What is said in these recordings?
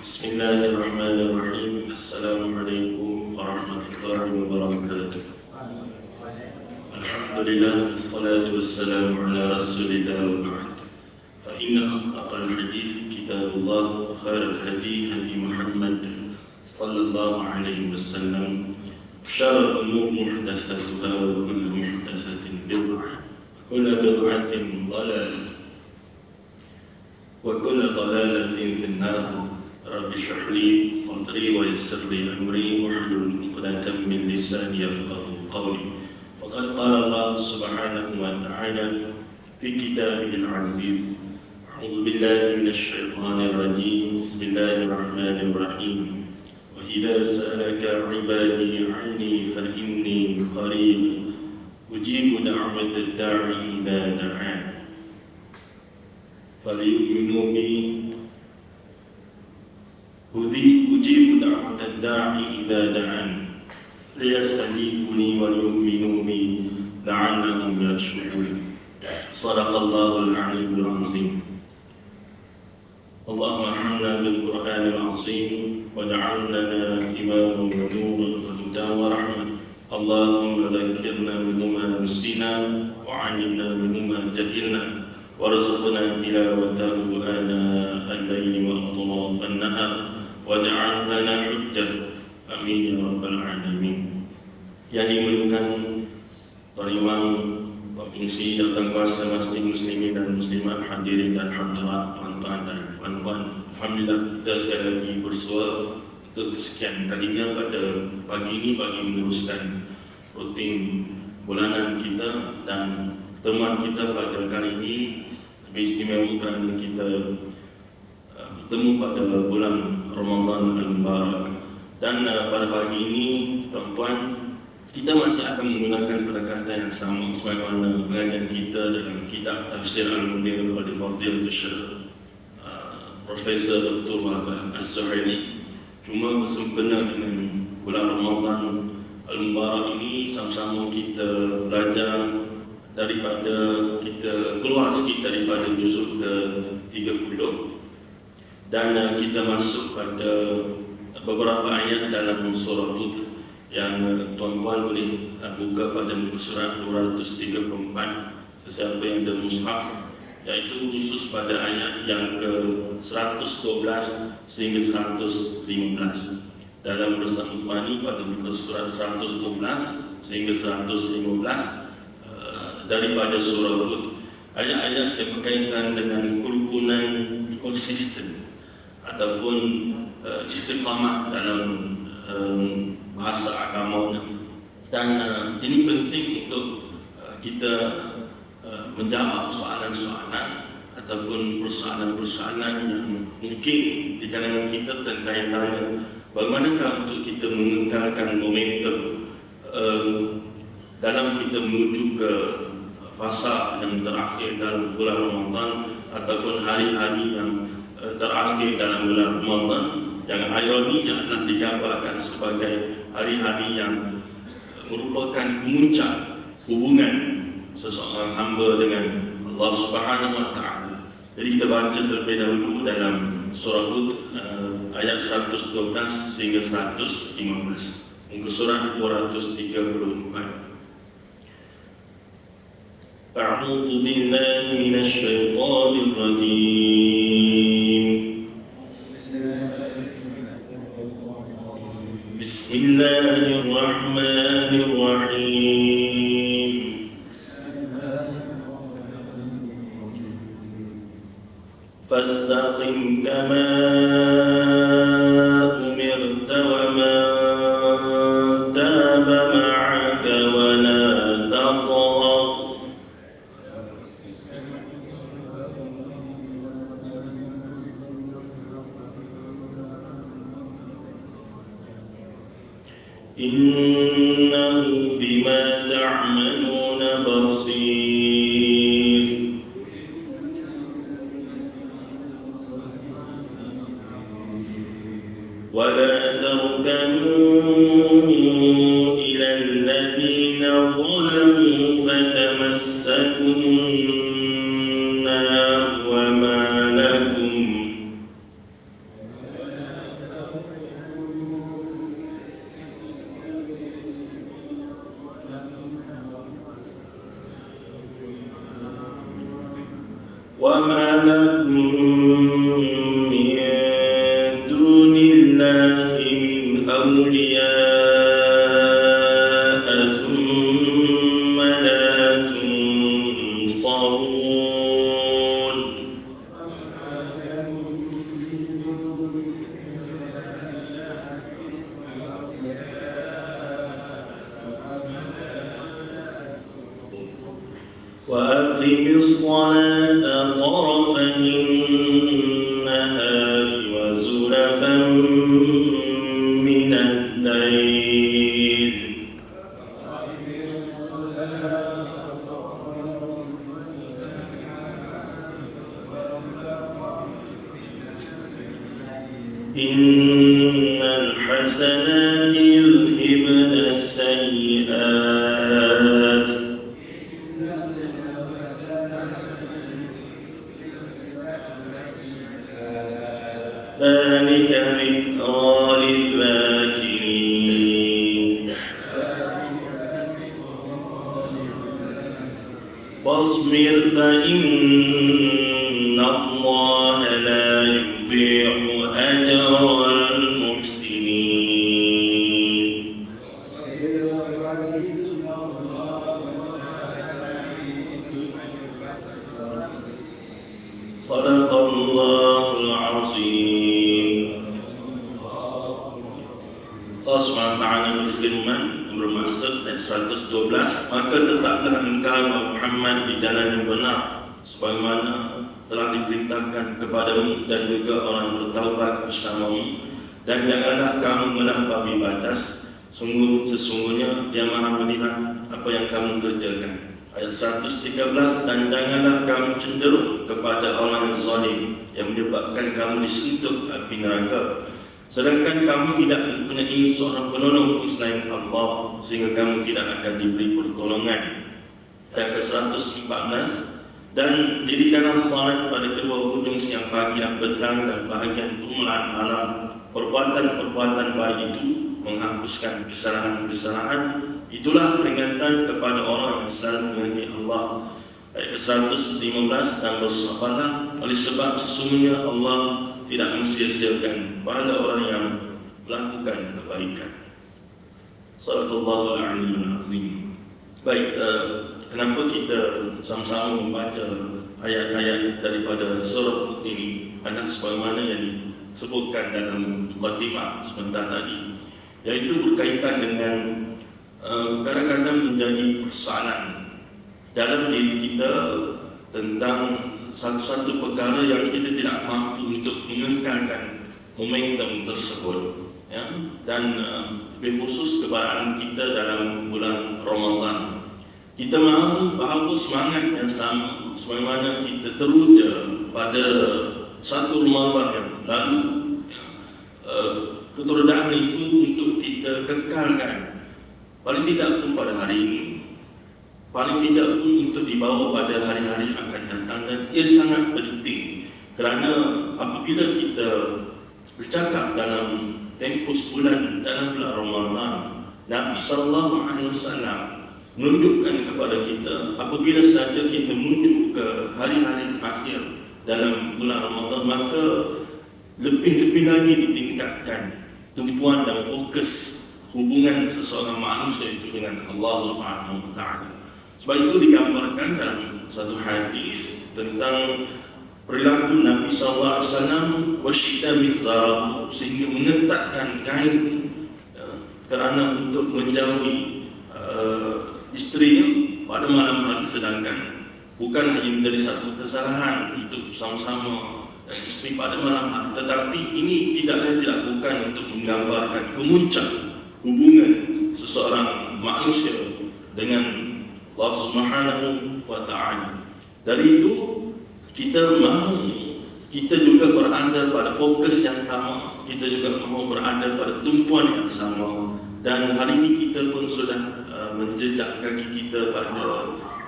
Bismillahirrahmanirrahim. Assalamualaikum warahmatullahi wabarakatuh. Alhamdulillah, wassalatu wassalamu ala rasulillah wa ba'd. Fa inna asdaqal hadith kitabullah wa khairal hadi hadi Muhammad sallallahu alaihi wasallam. Syarrul umur muhdatsatuha wa kullu muhdatsatin bid'ah. Kullu bid'atin dhalalah. Wa kullu dhalalatin fin-nar. Rabbi shrah li sadri wa yassir li amri wahlul 'uqdatam min lisani yafqahu qawli. Faqad qala Allah subhanahu wa ta'ala fi kitabihil 'aziz. A'udzu billahi minasy syaithanir rajim. Bismillahirrahmanirrahim. Wa idza sa'alaka 'ibadi 'anni fa inni qarib ujibu da'watad da'i idza da'an. Falyu'minu bi ujibu da'watad da'i idza da'an liyastajibu wa yu'minu bi la'allahum yarshudun. Shadaqallahul 'aliyyul 'azim. Allahumma arhamna bil Qur'anil 'azim waj'al lana imaman wa nuran wa hudan wa rahmah. Allahumma dhakkirna bima nasina wa 'allimna bima jahilna warzuqna tilawatahu ana al-layli wa atrafan nahar waj'al lana hujjah. Amin ya rabbal alamin. Yang dimuliakan para imam, pengisi datang kuasa masjid muslimin dan muslimat, hadirin dan hadirat, tuan-tuan dan puan-puan. Alhamdulillah, kita sekali lagi bersua untuk kesekian kalinya pada pagi ini bagi meneruskan rutin bulanan kita, dan temuan kita pada kali ini lebih istimewa kerana kita bertemu pada bulan Ramadan al-Mubarak. Dan pada pagi ini, tuan-puan, kita masih akan menggunakan pendekatan yang sama sebagaimana pengajian kita dalam kitab Tafsir Al-Munir oleh Fadilatul Syekh Profesor Dr. Wahbah Az-Zuhaili. Cuma bersempena dengan bulan Ramadan al-Mubarak ini, sama-sama kita belajar daripada, kita keluar sikit daripada juzuk ke-30 dan kita masuk pada beberapa ayat dalam surah Hud yang tuan-tuan boleh buka pada muka surat 234 sesiapa yang ada mushaf, iaitu khusus pada ayat yang ke-112 sehingga 115. Dalam bersama Usmani pada muka surat 112 sehingga 115 daripada surah Hud, ayat-ayat yang berkaitan dengan kerukunan konsisten ataupun istiqamah dalam bahasa agama. Dan ini penting untuk kita menjawab soalan-soalan ataupun persoalan-persoalan yang mungkin di kalangan kita tentang bagaimanakah untuk kita mengekalkan momentum dalam kita menuju ke fasa yang terakhir dalam bulan Ramadan ataupun hari-hari yang terakhir dalam bulan Ramadan, yang ironinya adalah digambarkan sebagai hari-hari yang merupakan kemuncak hubungan seseorang hamba dengan Allah Subhanahu wa Ta'ala. Jadi kita baca terlebih dahulu dalam surah Hud ayat 112 sehingga 115. Muka surat 234. A'udzu billahi minasy syaithanir rajim. Bismillahirrahmanirrahim. Fastaqim kama umirta wa man taba ma'aka wa la taghaw. Innahu bima ta'maluna basir. Wa la tarkanu ila alladhina zalamu fatamassakum nar wa ma lakum وما لكم من دون الله من أولياء ثم لا تنصرون وأقم الصلاة طرفي النهار وزلفا من الليل إن الحسنات يذهبن السيئات ذلك ذكرى للذاكرين واصبر فإن الله لا يضيع أجر المحسنين صدق الله العظيم. Allah SWT berfirman bermaksud ayat 112, maka tetaplah engkau Muhammad di jalan yang benar sebagaimana telah diperintahkan kepadamu dan juga orang bertaubat bersamamu, dan janganlah kamu melampaui batas, sesungguhnya Dia Maha melihat apa yang kamu kerjakan. Ayat 113, dan janganlah kamu cenderung kepada orang yang zalim yang menyebabkan kamu disentuh api neraka, sedangkan kamu tidak mempunyai seorang penolong pun selain Allah, sehingga kamu tidak akan diberi pertolongan. Ayat ke-114, dan dirikanlah salat pada kedua hujung siang, pagi dan petang, dan bahagian permulaan malam. Perbuatan-perbuatan baik itu menghapuskan kesalahan-kesalahan. Itulah peringatan kepada orang yang selalu mengingat Allah. Ayat ke-115, dan bersabarlah oleh sebab sesungguhnya Allah tidak mensia-siakan pahala orang yang melakukan kebaikan. Sallallahu alaihi wasallam. Baik, kenapa kita sama-sama membaca ayat-ayat daripada surah ini? Adalah sebagaimana yang disebutkan dalam mukadimah sebentar tadi, yaitu berkaitan dengan kadang-kadang menjadi persoalan dalam diri kita tentang satu-satu perkara yang kita tidak mampu untuk mengekalkan momentum tersebut, ya? Dan lebih khusus keberadaan kita dalam bulan Ramadan, kita mahu bahawa semangat yang sama sebagaimana kita teruja pada satu Ramadan yang lalu, ya, keteradaan itu untuk kita kekalkan, paling tidak pun pada hari ini, paling tidak pun untuk dibawa pada hari-hari akan datang. Dan ia sangat penting kerana apabila kita bercakap dalam tempoh sebulan dalam bulan Ramadan, Nabi SAW menunjukkan kepada kita apabila saja kita menuju ke hari-hari akhir dalam bulan Ramadan, maka lebih-lebih lagi ditingkatkan tumpuan dan fokus hubungan seseorang manusia itu dengan Allah Subhanahu wa Ta'ala. Sebab itu digambarkan dalam satu hadis tentang perilaku Nabi SAW wasyidda mizarahu, sehingga mengetatkan kain kerana untuk menjauhi isterinya pada malam hari, sedangkan bukan hanya menjadi satu kesalahan untuk sama-sama dan isteri pada malam hari, tetapi ini tidak dilakukan untuk menggambarkan kemuncak hubungan seseorang manusia dengan Allah Subhanahu wa Ta'ala. Dari itu kita mahu kita juga berada pada fokus yang sama, kita juga mahu berada pada tumpuan yang sama. Dan hari ini kita pun sudah menjejak kaki kita pada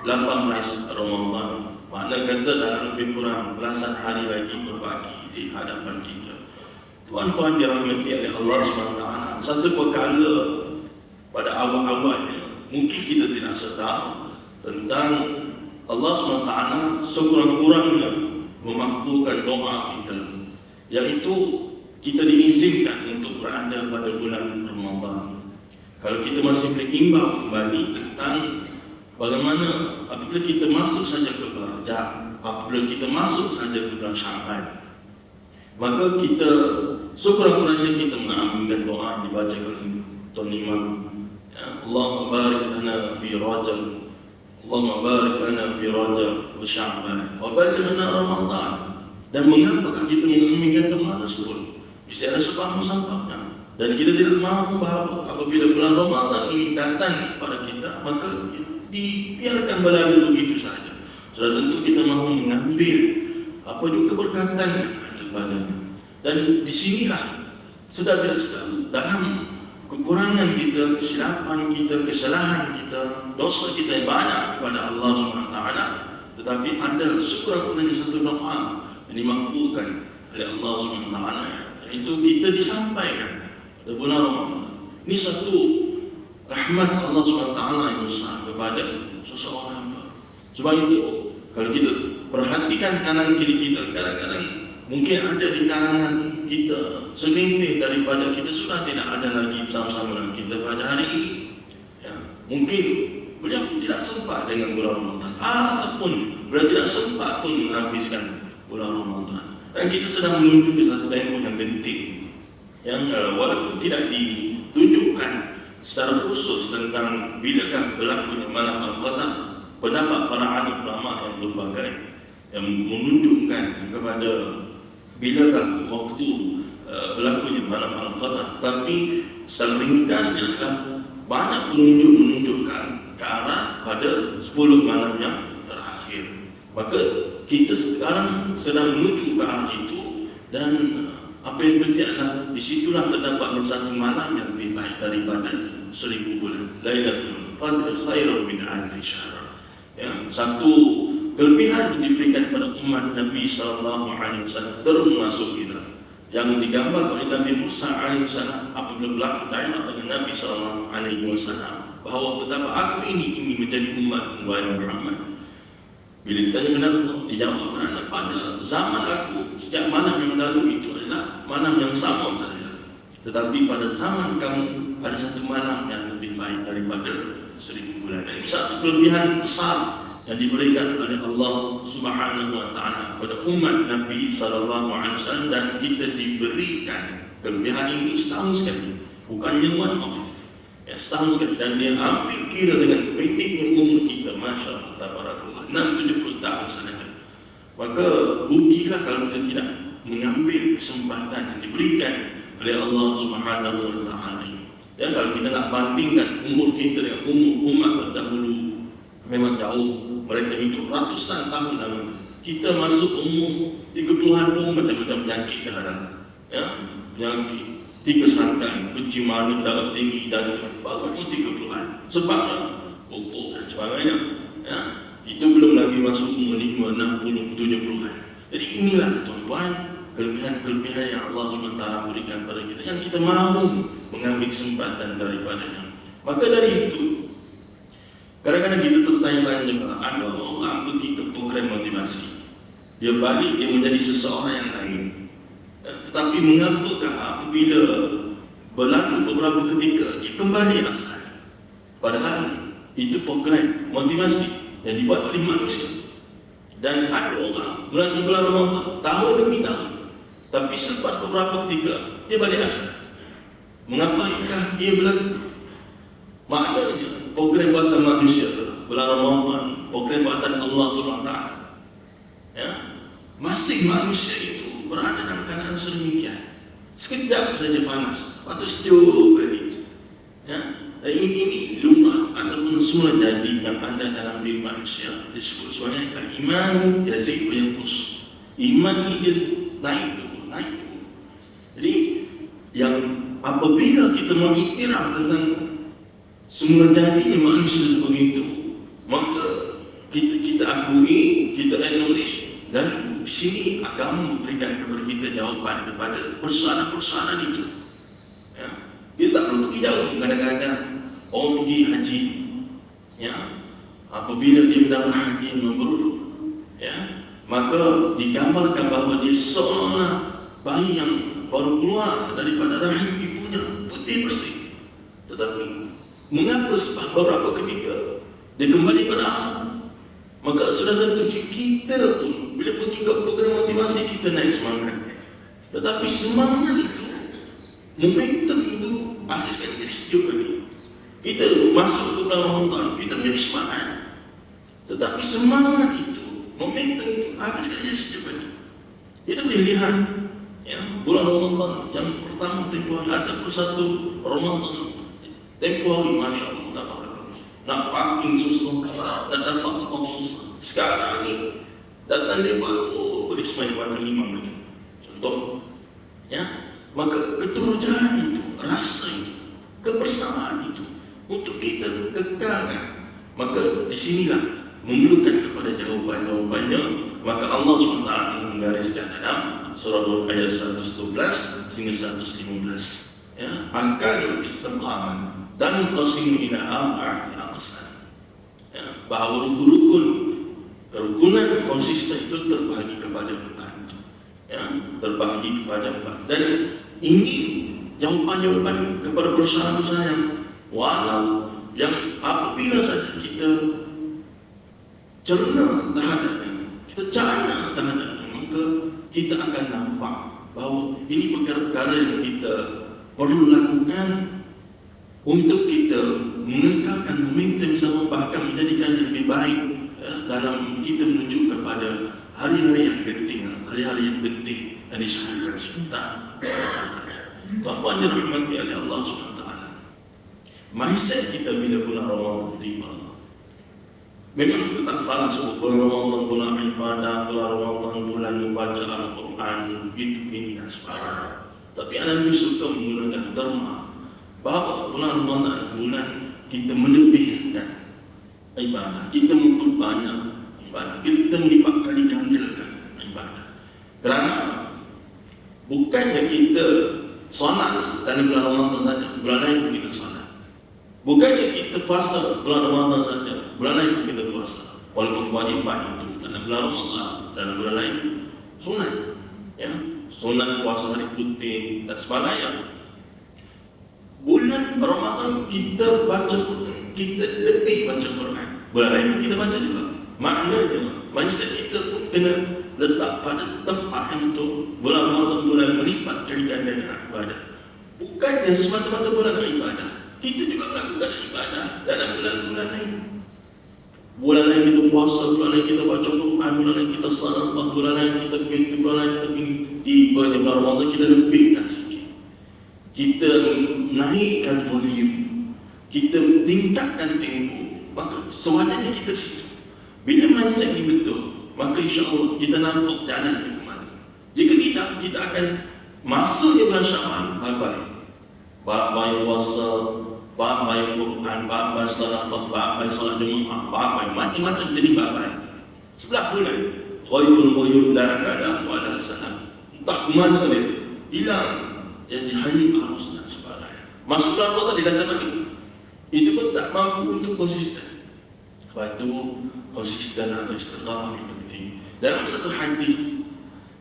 18 Ramadan. Makna kata dalam lebih kurang belasan hari lagi berbagi di hadapan kita. Tuan-tuan dirahmati oleh Allah SWT, satu perkara pada awal-awalnya mungkin kita tidak sedar tentang Allah SWT sekurang-kurangnya memakbulkan doa kita, yaitu kita diizinkan untuk berada pada bulan Ramadan. Kalau kita masih boleh imbau kembali tentang bagaimana apabila kita masuk saja ke bulan Rajab, apabila kita masuk saja ke bulan Syaban, maka kita sekurang-kurangnya kita mengaminkan doa yang dibaca oleh Tuan Imam, ya, Allahumma barik lana fi Rajab, Allahumma barik lana fi Rajab wa Sya'ban wa ballighna Ramadan. Dan mengapa kita mengaminkan doa tersebut? Mesti ada sebab-sebabnya. Dan kita tidak mahu bahawa apabila bulan Ramadan ini datang kepada kita, maka dibiarkan berlalu begitu saja. Sudah tentu kita mahu mengambil apa juga keberkatan yang ada padanya. Dan disinilah sudah tidak sedang dalam kekurangan kita, kesilapan kita, kesalahan kita, dosa kita yang banyak kepada Allah SWT, tetapi ada sekurang-kurangnya satu doa yang dimakbulkan oleh Allah SWT, itu kita disampaikan pada bulan Ramadan. Ini satu rahmat Allah SWT yang besar kepada seseorang. Sebab itu kalau kita perhatikan kanan kiri kita, kadang-kadang mungkin ada di kalangan kita segelintir daripada kita sudah tidak ada lagi bersama-sama dengan kita pada hari ini, ya, mungkin beliau pun tidak sempat dengan bulan Ramadan, ataupun beliau tidak sempat pun menghabiskan bulan Ramadan. Dan kita sedang menuju ke satu tempoh yang penting, yang walaupun tidak ditunjukkan secara khusus tentang bilakah berlakunya malam Al-Qadar, pendapat para alim ulama yang berbagai yang menunjukkan kepada bilakah waktu berlakunya malam Al-Qadar. Tapi secara ringkasnya adalah banyak penunjuk menunjukkan ke arah pada 10 malam yang terakhir. Maka kita sekarang sedang menuju ke arah itu, dan apa yang penting adalah disitulah terdapatnya satu malam yang lebih baik daripada 1000 bulan. Lailatul Qadr khairun min alfi syahr. Ya, satu kelebihan yang diberikan kepada umat Nabi SAW termasuk kita yang digambar oleh Nabi Musa AS apabila berlaku dialog dengan Nabi SAW bahawa betapa aku ini ingin menjadi umat wahai Muhammad. Bila ditanya kenapa, dijawab kerana pada zaman aku setiap malam yang berlalu itu adalah malam yang sama saja, tetapi pada zaman kamu ada satu malam yang lebih baik daripada 1000 bulan. Dan ini satu kelebihan besar yang diberikan oleh Allah Subhanahu wa taala kepada umat Nabi sallallahu alaihi wasallam, dan kita diberikan kelebihan ini setahun sekali, bukannya one off. Ya, setahun sekali, dan dia ambil kira dengan pendeknya umur kita, masya-Allah tabarakallah, 60-70 tahun saja. Maka rugilah kalau kita tidak mengambil kesempatan yang diberikan oleh Allah Subhanahu wa taala ini. Ya, kalau kita nak bandingkan umur kita dengan umur umat terdahulu, memang jauh. Mereka hidup ratusan tahun lamanya. Kita masuk umur 30-an pun macam-macam penyakit dah ada. Ya, penyakit tiga sangkai, penciuman, darah tinggi dan baru pun 30-an. Sebabnya pokok dan sebagainya. Ya, itu belum lagi masuk umur 5, 60, 70-an. Jadi inilah tuan-tuan kelebihan-kelebihan yang Allah SWT berikan pada kita, yang kita mahu mengambil kesempatan daripadanya. Maka dari itu, kadang-kadang kita tertanya-tanya juga, ada orang pergi ke program motivasi, dia balik, dia menjadi seseorang yang lain. Tetapi mengapakah apabila berlalu beberapa ketika, dia kembali asal? Padahal itu program motivasi yang dibuat oleh manusia. Dan ada orang melalui bulan Ramadan tahun demi tahun, tapi selepas beberapa ketika dia balik asal. Mengapakah dia berlaku? Maknanya program buatan manusia bulan Ramadan, program buatan Allah SWT, ya, masih manusia itu berada dalam keadaan sedemikian. Sekejap saja panas, lepas tu sejuk balik. Ya, ini lumrah ataupun semula jadi yang ada dalam diri manusia, disebut sebagai iman yazid wa yanqus. Iman ini dia naik dulu. Jadi yang apabila kita mengiktiraf tentang semula jadinya manusia seperti itu, maka kita akui, kita acknowledge, dan di sini agama memberikan kepada kita jawapan kepada persoalan-persoalan itu. Ya, kita tak perlu pergi jauh. Kadang-kadang orang pergi haji, ya, apabila dia mendapat haji yang mabrur, ya, maka digambarkan bahawa dia seolah bayi yang baru keluar daripada rahim ibunya, putih bersih. Tetapi mengapa sebab beberapa ketika dia kembali pada asal? Maka sudah tentu kita pun bila pergi ke program motivasi, kita naik semangat. Tetapi semangat itu, momentum itu akhir sekali jadi sejuk lagi. Kita masuk ke bulan Ramadan, kita menjadi semangat. Tetapi semangat itu, momentum itu akhir sekali jadi sejuk lagi. Kita boleh lihat ya, bulan Ramadan yang pertama tempoh hari ataupun satu Ramadan tempoh hari, Masya Allah, nak parking susah, nak dapat stok susah. Sekarang ni datang lewat, boleh semayang pada 5 lagi. Contoh, ya, maka keterujaan itu, rasa itu, kebersamaan itu untuk kita kekalkan. Maka disinilah memerlukan kepada jawapan-jawapannya. Maka Allah SWT telah menggariskan dalam surah Hud ayat 112 hingga 115. Ya, akan istiqamah dan qasimu ila arba'ati aqsam. Ya, bahawa kerukunan konsisten itu terbagi kepada 4. Ya, terbagi kepada 4. Dan ini jawapan-jawapan kepada persoalan-persoalan yang walau yang apabila saja kita cerna terhadapnya, kita cerna terhadapnya, maka kita akan nampak bahawa ini perkara-perkara yang kita perlu lakukan untuk kita mengekalkan momentum sama, bahkan menjadikan lebih baik ya, dalam kita menuju kepada hari-hari yang penting, hari-hari yang penting yang disebutkan sebentar. Tuan-tuan dirahmati oleh Allah SWT. Mindset kita bila bulan Ramadan tiba, memang kita tak salah sebut bulan Ramadan bulan ibadah, bulan Ramadan bulan membaca Al-Quran, begitu ini dan sebagainya. Tapi ada lebih suka menggunakan terma bahawa bulan Ramadan bulan kita melebihkan ibadah, kita memperbanyak ibadah, kita melipat kali gandakan ibadah. Kerana bukannya kita solat dalam bulan Ramadan saja, bulan lain pun kita solat. Bukannya kita puasa bulan Ramadan saja, bulan lain pun kita puasa. Walaupun kewajiban itu dalam bulan Ramadan, dalam bulan lain sunat, ya, sunat puasa hari putih dan sebagainya. Bulan Ramadan kita baca Quran, kita lebih baca Quran. Bulan lain pun kita baca juga. Maknanya mindset kita pun kena letak pada tempat yang betul. Bulan Ramadan bulan melipat kali gandakan ibadah. Bukannya semata-mata bulan ibadah, kita juga melakukan ibadah dalam bulan-bulan lain. Bulan lain kita puasa, bulan lain kita baca Quran, bulan lain kita salat, bulan lain kita begitu, bulan lain kita begini. Tiba di bulan Ramadan kita lebihkan sikit. Kita naikkan volume, kita tingkatkan tempo. Maka sewajarnya kita di situ. Bila mindset ini betul, maka insya-Allah kita nampak jalan ke mana. Jika tidak, kita akan masuk di bulan Syawal, bye-bye. Bye-bye puasa, bye-bye Quran, bye-bye salat, bye-bye salat Jumaat, bye-bye macam-macam jadi bye-bye. 11 bulan. Ghaibul ghuyub la kadam wa la salam. Entah ke mana dia hilang. Yang hanya arus dan sebagainya. Masuk bulan Ramadan dia datang lagi. Itu pun tak mampu untuk konsisten. Sebab itu konsisten atau istiqamah itu penting. Dalam satu hadis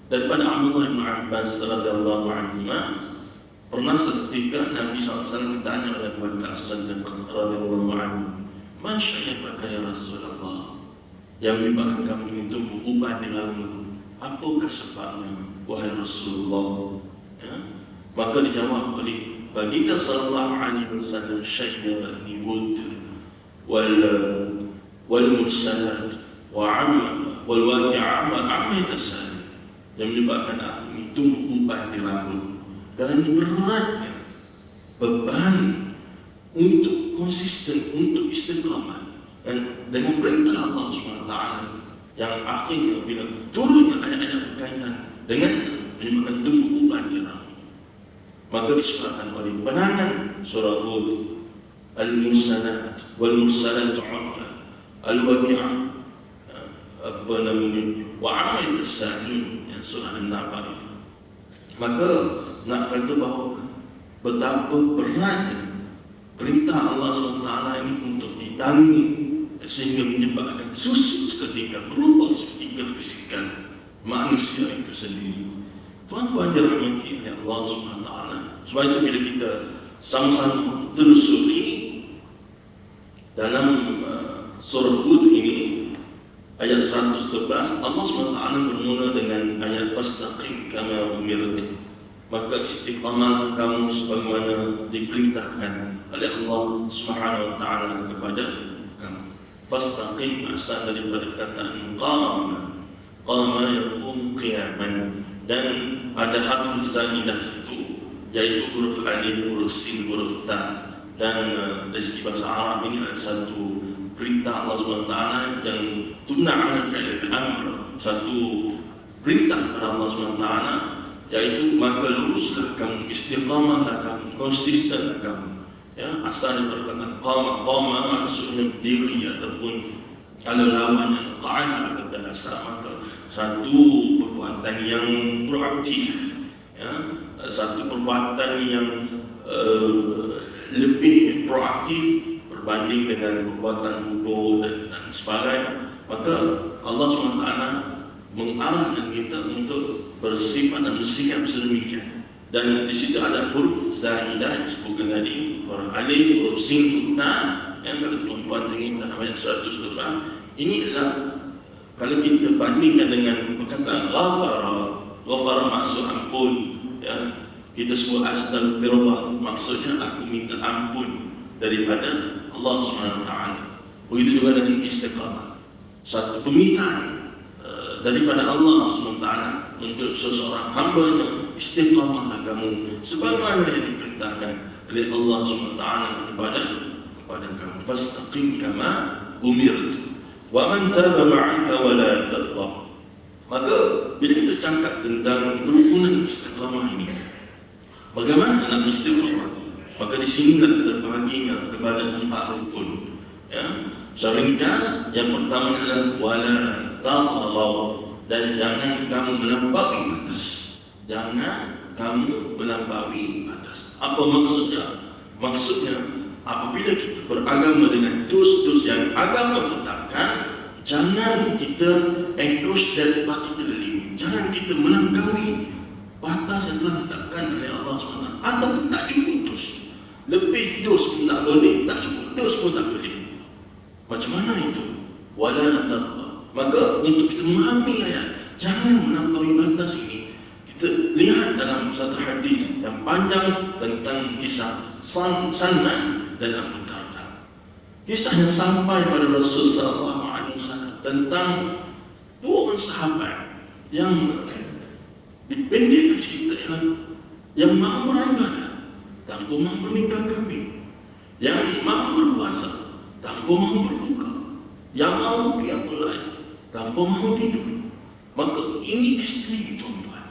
daripada Abdullah bin Abbas radhiyallahu anhu, pernah seketika Nabi SAW bertanya oleh Abu Bakar As-Siddiq radhiyallahu anhu, "Masya ya Rasulullah, yang menyebabkan kamu itu berubah di lalu, apakah sebabnya wahai Rasulullah?" Ya? Maka dijawab oleh baginda sallallahu alaihi wasallam, "Syajarati wud wal mursalat wa amma wal waqi'ah wa amma tasal." Yang menyebabkan aku itu berubah di rambut. Kerana beratnya beban untuk konsisten, untuk istiqamah, dan dengan perintah Allah SWT yang akhirnya bila turunnya ayat-ayat berkaitan dengan menyebabkan tubuh ubah di rambut. Maka disebutkan oleh penangan surah Hud, Al-Mursalat wal Mursalat 'urfa, Al-Waqi'ah, apa namanya, wa 'amma tasallun, yang surah An-Naba itu. Maka nak kata bahawa betapa beratnya perintah Allah SWT ini untuk ditanggung, sehingga menyebabkan susu seketika, berubah seketika. kefizikan manusia itu sendiri. Tuan-tuan dirahmati oleh Allah SWT. Sebab itu bila kita sama-sama telusuri dalam surah Hud ini ayat 111, Allah SWT bermula dengan ayat fastaqim kama umirt, maka istiqamah kamu sebagaimana diperintahkan oleh Allah SWT kepada kamu. Fastaqim asal daripada perkataan qama yaqum qiyaman, dan ada harf zaidah itu, yaitu huruf alif, huruf sin, huruf ta. Dan dari segi bahasa Arab ini ada satu perintah Allah SWT yang tuna ala fi'il amr, satu perintah kepada Allah SWT, yaitu maka luruslah kamu, istiqamahlah kamu, konsistenlah kamu. Ya, asal daripada qama maksudnya berdiri ataupun kalau lawannya qa'ada atau dasar, maka satu perbuatan yang proaktif, ya, satu perbuatan yang lebih proaktif berbanding dengan perbuatan bodoh dan sebagainya. Maka Allah SWT mengarahkan kita untuk bersifat dan bersikap sedemikian. Dan di situ ada huruf zaidah disebutkan tadi, huruf alif, huruf sin, huruf ta, yang kalau tuan-tuan tengok dalam ayat 100 depan. Ini adalah kalau kita bandingkan dengan perkataan ghafara maksud ampun, ya, kita sebut astaghfirullah, maksudnya aku minta ampun daripada Allah SWT. Begitu juga dengan istiqamah, satu permintaan daripada Allah SWT untuk seseorang hambanya, istiqamahlah kamu sebagaimana yang diperintahkan oleh Allah SWT kepada kamu. Fastaqim kama umirt wa man taba ma'aka wa la tadhar. Maka bila kita cakap tentang kerukunan istiqamah ini, bagaimana nak istiqamah, maka di sinilah terbahaginya kepada 4 rukun. Ya, secara ringkas, yang pertama adalah wala tadhar, dan jangan kamu melampaui batas. Jangan kamu melampaui batas. Apa maksudnya? Maksudnya apabila kita beragama dengan terus yang agama tetapkan, jangan kita encroach that particular limit. Jangan kita melampaui batas yang telah ditetapkan oleh Allah SWT. Ataupun tak cukup dos, lebih dos pun tak boleh, tak cukup dos pun tak boleh. Macam mana itu? Wala tadhar. Maka untuk kita memahami ayat jangan melampaui batas ini, kita lihat dalam satu hadis yang panjang tentang kisah Salman dan Abu Darda. Kisah yang sampai pada Rasulullah SAW tentang 2 orang sahabat yang dipendekkan cerita yang mahu beribadah tanpa mahu bernikah kahwin, yang mahu berpuasa tanpa mahu berbuka, yang mahu qiyamul lail tanpa mahu tidur. Maka ini ekstrim, tuan-tuan.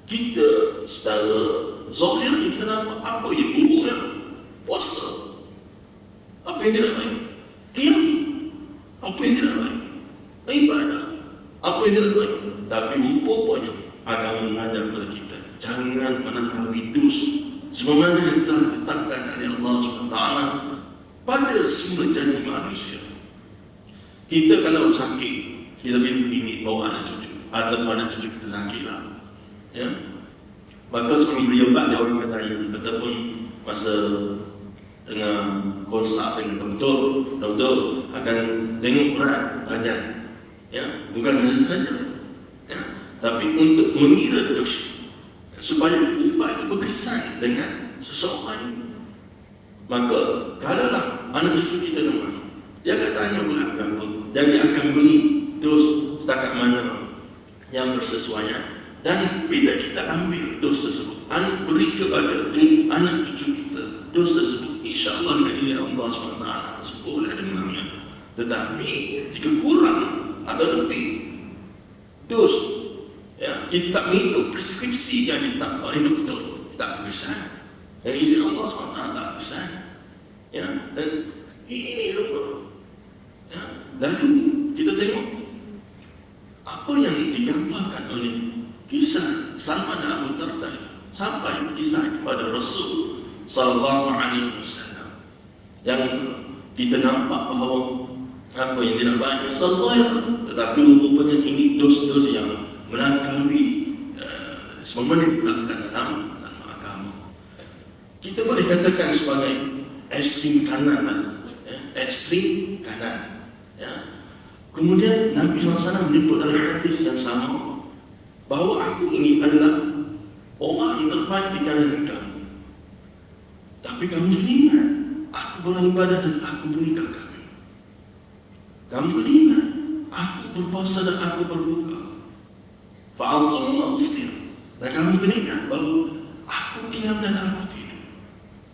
Kita secara zahir kita nampak apa yang buruk, ya? Puasa, apa yang tidak baik? Qiyam, apa yang tidak baik? Ibadah, apa yang tidak baik? Tapi rupanya agama mengajar kepada kita jangan melampaui dosa sebagaimana yang telah ditetapkan oleh Allah SWT pada semua janji manusia. Kita kalau sakit, kita pergi klinik bawa anak cucu, atau anak cucu kita sakitlah, ya, maka sebelum beri obat dia orang kata ya, ataupun masa tengah konsultasi dengan doktor akan tengok berat badan, ya, bukan hanya saja, ya, tapi untuk mengira dosa supaya ubat itu berkesan dengan seseorang. Maka kalaulah anak cucu kita demam, dia akan tanya bulan berapa, dan dia akan beli dos setakat mana yang bersesuaian. Dan bila kita ambil dos tersebut, beri kepada anak cucu kita dos tersebut, insya-Allah dengan izin Allah SWT sembuhlah demamnya. Tetapi jika kurang atau lebih dos, ya, kita tak mengikut preskripsi yang ditetapkan oleh doktor, tak berkesan. Yang izin Allah SWT tak berkesan, ya, dan ini lumrah. Ya, lalu kita tengok apa yang digambarkan oleh kisah Salman dan Abu Darda itu sampai kisah kepada Rasul Sallallahu Alaihi Wasallam, yang kita nampak bahawa apa yang tidak baik sesuai, Tetapi rupanya ini dos-dos yang melampaui semua ditetapkan dalam agama. Kita boleh katakan sebagai ekstrim kanan, ekstrim kanan. Kemudian Nabi SAW menyebut dalam hadis yang sama bahawa aku ini adalah orang terbaik di kalangan kamu. Tapi kamu ingat, aku beribadah dan aku menikah kamu. Kamu ingat, aku berpuasa dan aku berbuka. Fa'asal wa uftir. Dan kamu ingat bahawa aku diam dan aku tidur.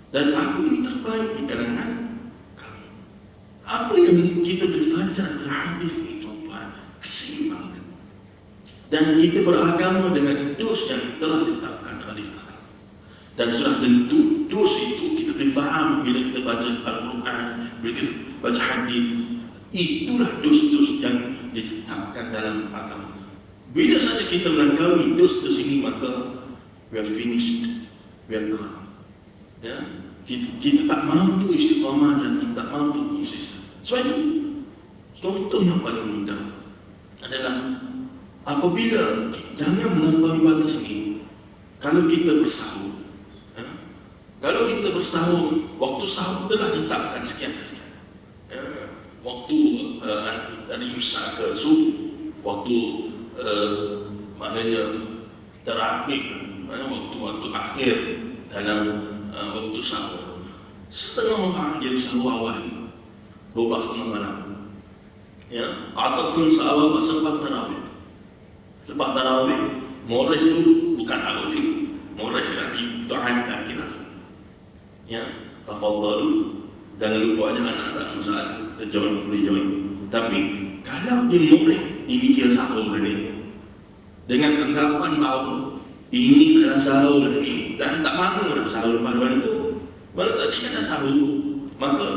Dan aku ini terbaik di kalangan kamu. Apa yang kita belajar dari hadis ini, tuan-tuan? Keseimbangan. Dan kita beragama dengan dos yang telah ditetapkan oleh agama. Dan sudah tentu dos itu kita boleh faham bila kita baca Al-Quran, bila kita baca hadis. Itulah dos-dos yang ditetapkan dalam agama. Bila saja kita melangkaui dos-dos ini, maka we are finished, we are gone. Kita tak mampu istiqamah dan kita tak mampu konsisten. Sebab itu, contoh yang paling mudah adalah apabila jangan melampaui batas ini. Kalau kita bersahur, kalau kita bersahur, waktu sahur telah ditetapkan sekian. Waktu dari imsak ke subuh, waktu maknanya terakhir, waktu akhir dalam waktu sahur. Setengah orang dia sahur awal 12:30 malam, ataupun sahur selepas tarawih. Selepas tarawih, moreh itu bukan awal, moreh itu ta'adda kita. Tafadhalu. Jangan lupa aja anak-anak masalah terjoin, boleh join. Tapi kalau dia moreh, ini kira sahur ini dengan anggapan bahawa ini adalah sahur ini dan tak mahu dah sahur pada itu. Malah tadi kan dah sahur, maka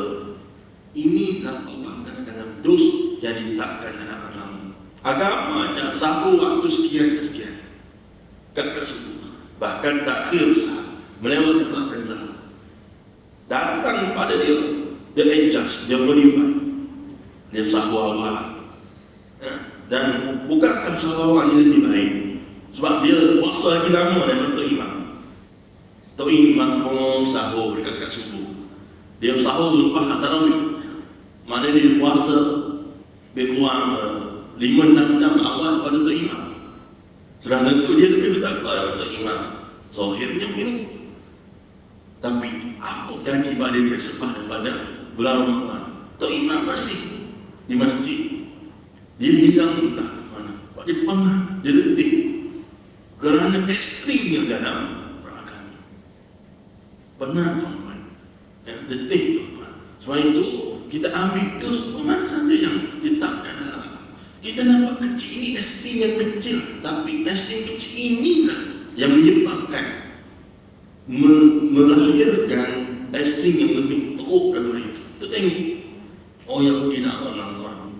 ini nampak batas dalam dos yang ditetapkan dalam agama. Agama ada sahur waktu sekian. Kata sebut, bahkan takhir sahur, melewati makan sahur. Datang pada dia adjust, dia modify, dia sahur awal. Dan bukankah sahur awal ini lebih baik? Sebab dia puasa lagi lama daripada Tok Imam. Tok Imam pun sahur dekat subuh. Dia sahur lepas tarawih. Maknanya dia puasa lebih kurang 5-6 jam awal pada Tok Imam. Sudah tentu dia lebih bertakwa daripada Tok Imam. Zahirnya begitu. Tapi apa janji pada dia selepas daripada bulan Ramadan? Tok Imam masih di masjid. Dia hilang entah ke mana. Dia pengah, dia letih. Kerana ekstrimnya dalam beragama. Pernah tuan-tuan, letih tuan-tuan. Sebab itu kita ambil itu mana saja yang ditetapkan dalam agama. Kita nampak kecil ini ekstrim yang kecil, tapi ekstrim kecil inilah yang menyebabkan melahirkan ekstrim yang lebih teruk daripada itu. Kita tengok Yahudi dan Nasrani.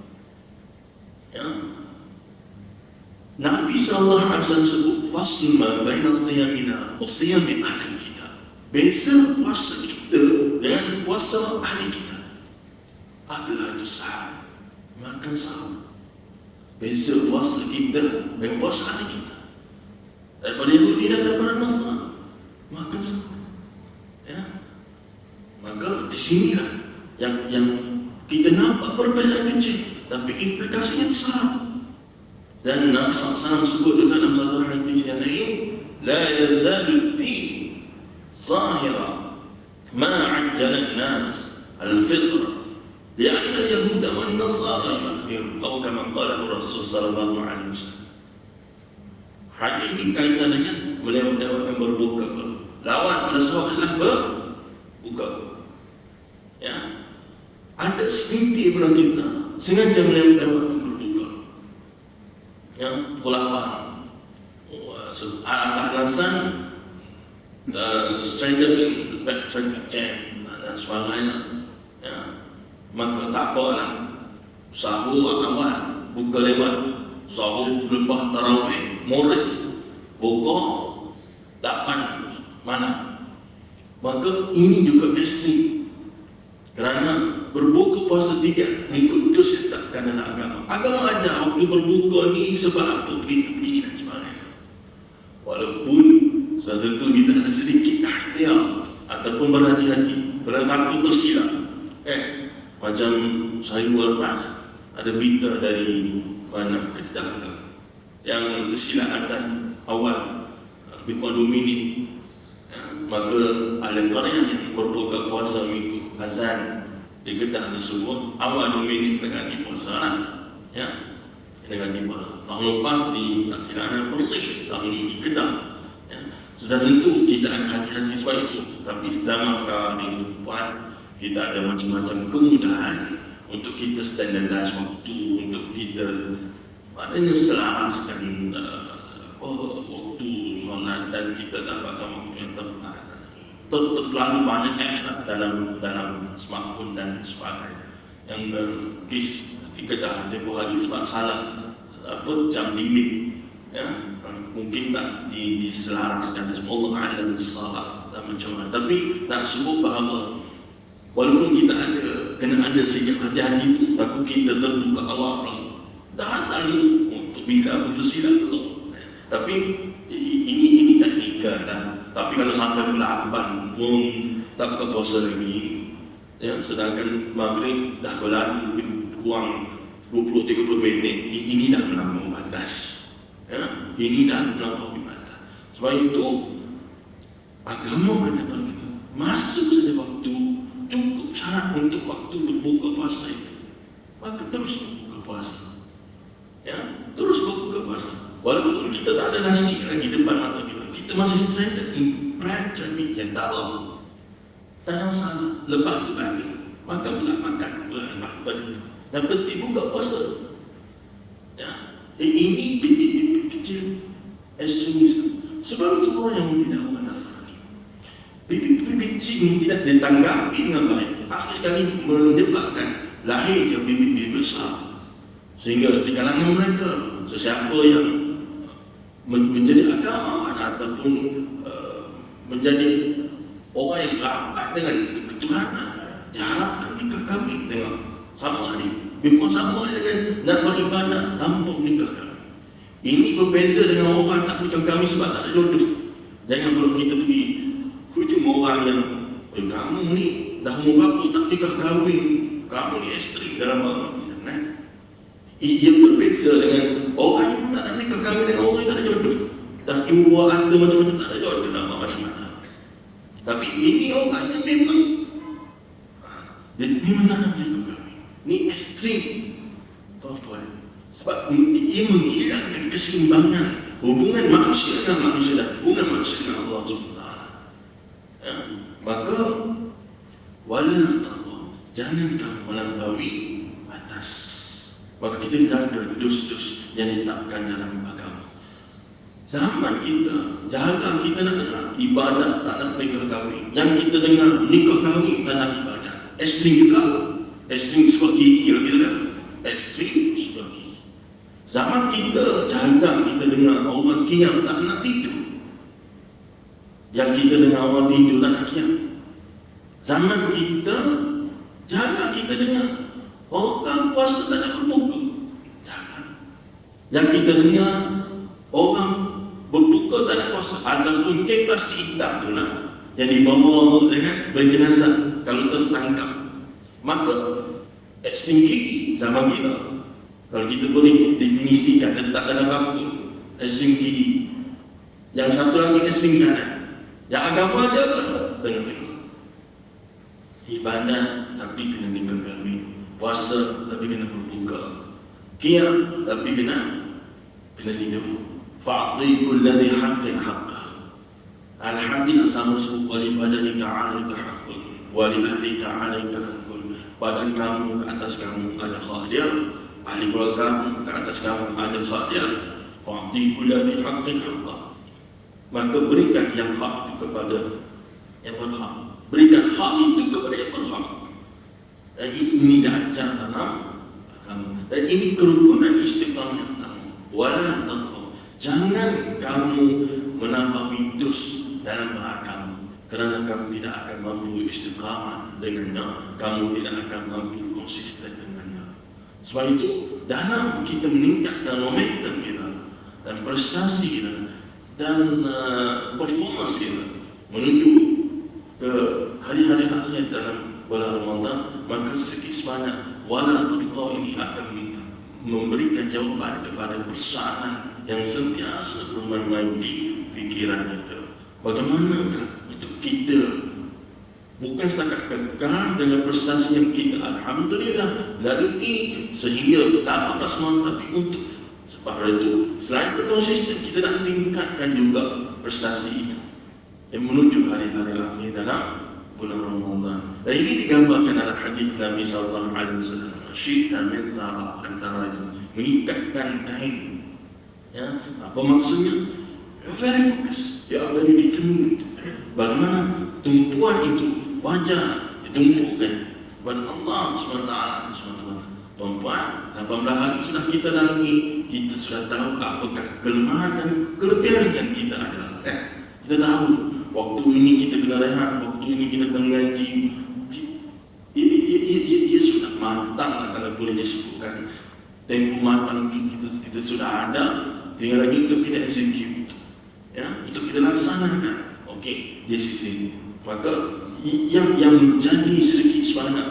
Nabi SAW sebut fasl ma baina siyamina wa siyami ahli kita. Beza puasa kita dengan puasa ahli kita. Adalah itu sahur, makan sahur. Beza puasa kita dengan puasa ahli kita. Daripada Yahudi dan daripada Nasrani, makan sahur. Maka di sinilah yang kita nampak perbezaan kecil, tapi implikasinya besar. Dan Nabi SAW sebut dengan dalam satu hadis yang lain, la yazalu din zahira ma ajjala an-nas al-fitra li'anna al-yahuda wan-nasara yu'akhiru atau kama qala Rasul sallallahu alaihi wasallam. Hadis ini kaitan dengan melewatkan berbuka. Lawan pada sahur adalah berbuka. Ada seminti bulan kita sengaja melewatkan berbuka. Pukul 8 atas alasan stranger back traffic jam dan sebagainya, maka tak apalah sahur awal, buka lewat, sahur lepas tarawih, moreh buka 8 malam. Maka ini juga ekstrim kerana berbuka puasa 3 mengikut itu saya tak letakkan dalam agama. Agama ajar waktu berbuka ni sebab apa, begini dan sebagainya. Walaupun sudah tentu kita ada sedikit ikhtiar ataupun berhati-hati, kerana takut tersilap. Macam saya lepas ada berita dari mana Kedah yang tersilap azan awal lebih kurang 2 minit. Maka ahli qaryah yang berbuka puasa mengikut azan di Kedah tersebut awal 2 minit negatif puasa lah. Negatif puasa. Tahun lepas di tak silap ada Perlis, tahun ini di Kedah. Sudah tentu kita ada hati-hati sebab itu. Tapi zaman sekarang ini puan, kita ada macam-macam kemudahan untuk kita standardize waktu, untuk kita maknanya selaraskan waktu solat dan kita dapatkan waktu yang tepat. Terlalu banyak apps dalam smartphone dan sebagainya yang kes di Kedah tempoh hari sebab salah jam limit, mungkin tak diselaraskan. Allah a'lam bissawab macam mana. Tapi nak sebut bahawa walaupun kita kena ada sikap hati-hati itu, takut kita terbuka Allah pula. Dah hantar itu untuk bila untuk silap tu. Tapi ini tak nikah dah. Tapi kalau sampai pula 8 pun tak buka puasa lagi. Sedangkan maghrib dah berlalu lebih kurang 20-30 minit. Ini dah melampaui batas. Ini dah melampaui batas. Sebab itu agama ada pada kita. Masuk saja waktu, cukup syarat untuk waktu berbuka puasa itu, maka terus berbuka puasa. Terus berbuka puasa. Walaupun kita tak ada nasi lagi depan mata kita, kita masih stranded in bread traffic yang tak apa. Tak ada masalah. Lepas tu balik, maka pula makan pula lepas itu. Yang penting buka puasa. Ini bibit-bibit kecil ekstremisme. Sebab itu orang yang membina orang Nasrani, bibit-bibit kecil ini tidak ditanggapi dengan baik, akhir sekali menyebabkan lahirnya bibit-bibit besar. Sehingga di kalangan mereka, sesiapa yang menjadi agamawan ataupun menjadi orang yang rapat dengan ketuhanan, diharapkan nikah kahwin dengan sama adik. Bukan sama dengan nak beribadah tanpa nikah kahwin. Ini berbeza dengan orang tak nikah kahwin sebab tak ada jodoh. Jangan kalau kita pergi hujung orang yang kamu ni dah umur berapa tak nikah kahwin, kamu ni ekstrim dalam agama. Ia berbeza dengan orang yang tak nak nikah kahwin dengan orang yang tak ada jodoh. Dah cuba ada macam-macam tak ada jodoh dalam macam-macam. Tapi ini orang yang memang tak nak nikah kahwin. Ini ekstrim, tuan-tuan. Sebab ia menghilangkan keseimbangan hubungan manusia dengan manusia dan hubungan manusia dengan Allah SWT. Maka wala taqwa, jangan kamu melampaui batas. Maka kita jaga dus-dus yang ditetapkan dalam agama. Zaman kita, jaga kita nak dengar ibadat tak nak nikah kahwin. Yang kita dengar nikah kahwin tak nak ibadat. Ekstrim juga. Ekstrim sebab gigi kalau kita kata. Ekstrim sebab gigi. Zaman kita, jaga kita dengar orang qiyam tak nak tidur. Yang kita dengar orang tidur tak nak qiyam. Zaman kita, jaga kita dengar orang puasa tak nak berbuka. Jangan. Yang kita dengar orang berbuka tak nak puasa, ataupun kek plastik hitam tu lah yang dibawa dengan berjenazah kalau tertangkap. Maka ekstrim kiri zaman kita, kalau kita boleh definisikan dan tak ada apa-apa, ekstrim kiri. Yang satu lagi ekstrim kanan. Yang agama aja apa? Tengah-tengah. Ibadat tapi kena nikah kahwin, puasa tapi kena berbuka, qiyam tapi kena tidur. Fa'ti kulli haqqin haqqah. Al-hamdulillah sama sebut wali badanika 'alaika haqqun wa li ahlika 'alaika haqqun. Badan kamu ke atas kamu ada hak dia, ahli keluarga kamu ke atas kamu ada hak dia. Fa'ti kulli haqqin haqqah. Maka berikan yang hak itu kepada yang berhak. Berikan hak itu kepada yang berhak. Dan ini diajar dalam agama. Dan ini kerukunan istiqamah yang pertama. Wala taqwa. Jangan kamu menambah dus dalam beragama, kerana kamu tidak akan mampu istiqamah dengannya. Kamu tidak akan mampu konsisten dengannya. Sebab itu dalam kita meningkatkan momentum kita dan prestasi kita dan performance kita menuju ke hari-hari akhir dalam bulan Ramadan, maka sedikit sebanyak wala taqwa ini akan memberikan jawapan kepada persoalan yang sentiasa bermain-main di fikiran kita. Bagaimanakah untuk kita bukan setakat kekal dengan prestasi yang kita alhamdulillah lalui sehingga 18 malam, tapi untuk sebab itu selain konsisten kita nak tingkatkan juga prestasi itu yang menuju hari-hari akhir dalam bulan Ramadan. Dan ini digambarkan dalam hadis Nabi sallallahu alaihi wasallam, syita min zara, antaranya mengikatkan kain. Ya, apa maksudnya? You're very focused, you are very determined. Bagaimana tumpuan itu wajar ditumpukan kepada Allah SWT. Tuan-tuan, 18 hari sudah kita lalui, kita sudah tahu apakah kelemahan dan kelebihan yang kita ada. Kita tahu waktu ini kita kena rehat, waktu ini kita kena mengaji. Ia sudah matang kalau boleh disebutkan. Tempoh matang kita sudah ada, tinggal lagi untuk kita execute, ya, untuk kita laksanakan. Okey, di sisi maka yang menjadi sedikit sebanyak